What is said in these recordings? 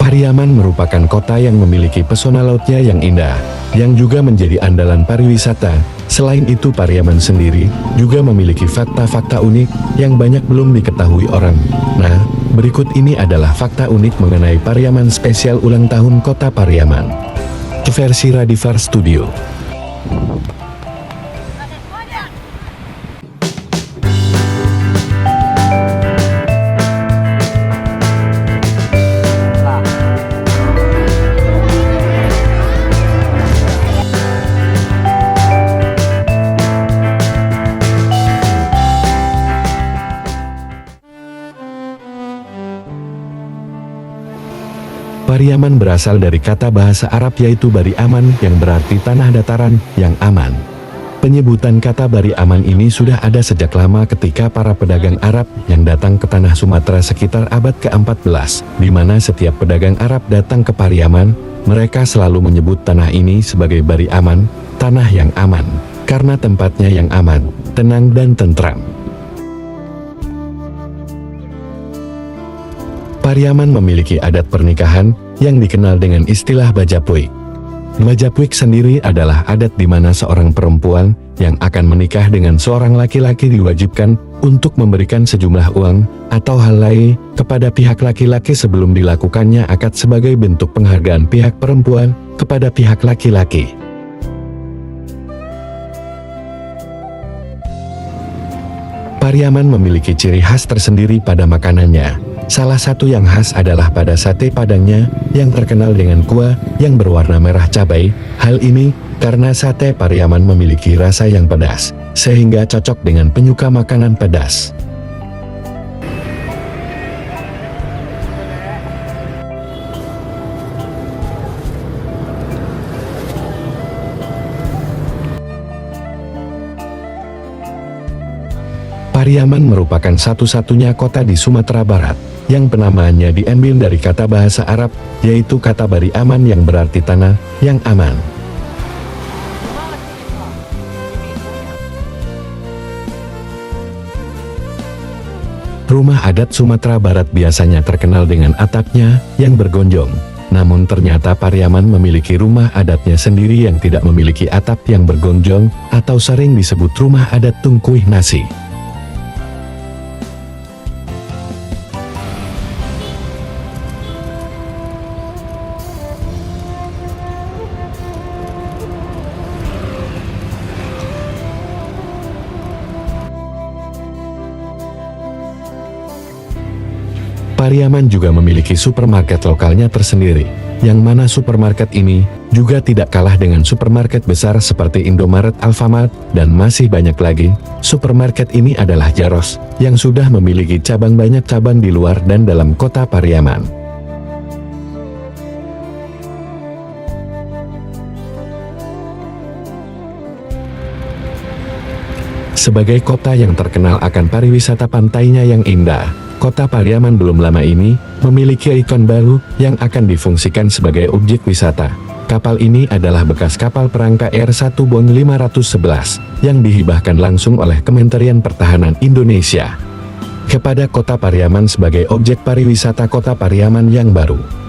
Pariaman merupakan kota yang memiliki pesona lautnya yang indah, yang juga menjadi andalan pariwisata. Selain itu, Pariaman sendiri juga memiliki fakta-fakta unik yang banyak belum diketahui orang. Nah, berikut ini adalah fakta unik mengenai Pariaman spesial ulang tahun Kota Pariaman. Versi Radivar Studio. Pariaman berasal dari kata bahasa Arab yaitu Bari Aman yang berarti tanah dataran yang aman. Penyebutan kata Bari Aman ini sudah ada sejak lama ketika para pedagang Arab yang datang ke tanah Sumatera sekitar abad ke-14, di mana setiap pedagang Arab datang ke Pariaman, mereka selalu menyebut tanah ini sebagai Bari Aman, tanah yang aman, karena tempatnya yang aman, tenang dan tentram. Pariaman memiliki adat pernikahan yang dikenal dengan istilah Bajapuik. Bajapuik sendiri adalah adat di mana seorang perempuan yang akan menikah dengan seorang laki-laki diwajibkan untuk memberikan sejumlah uang atau hal lain kepada pihak laki-laki sebelum dilakukannya akad sebagai bentuk penghargaan pihak perempuan kepada pihak laki-laki. Pariaman memiliki ciri khas tersendiri pada makanannya. Salah satu yang khas adalah pada sate padangnya yang terkenal dengan kuah yang berwarna merah cabai. Hal ini karena sate Pariaman memiliki rasa yang pedas, sehingga cocok dengan penyuka makanan pedas. Pariaman merupakan satu-satunya kota di Sumatera Barat yang penamaannya diambil dari kata bahasa Arab, yaitu kata Bari Aman yang berarti tanah yang aman. Rumah adat Sumatera Barat biasanya terkenal dengan atapnya yang bergonjong. Namun ternyata Pariaman memiliki rumah adatnya sendiri yang tidak memiliki atap yang bergonjong, atau sering disebut rumah adat tungkuih nasi. Pariaman juga memiliki supermarket lokalnya tersendiri, yang mana supermarket ini juga tidak kalah dengan supermarket besar seperti Indomaret, Alfamart, dan masih banyak lagi. Supermarket ini adalah Jaros, yang sudah memiliki banyak cabang di luar dan dalam kota Pariaman. Sebagai kota yang terkenal akan pariwisata pantainya yang indah, Kota Pariaman belum lama ini memiliki ikon baru yang akan difungsikan sebagai objek wisata. Kapal ini adalah bekas kapal perang KR-1 Bond 511 yang dihibahkan langsung oleh Kementerian Pertahanan Indonesia kepada Kota Pariaman sebagai objek pariwisata Kota Pariaman yang baru.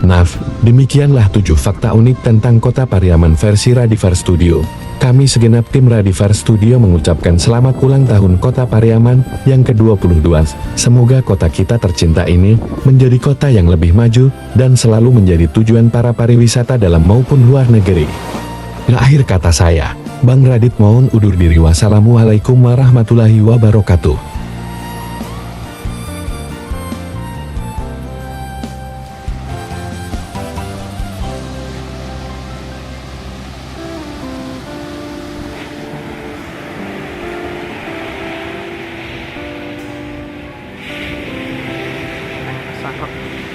Nah, demikianlah 7 fakta unik tentang Kota Pariaman versi Radivar Studio. Kami segenap tim Radivar Studio mengucapkan selamat ulang tahun Kota Pariaman yang ke-22. Semoga kota kita tercinta ini menjadi kota yang lebih maju dan selalu menjadi tujuan para pariwisata dalam maupun luar negeri. Akhir kata saya, Bang Radit mohon undur diri. Wassalamualaikum warahmatullahi wabarakatuh. Sangkut.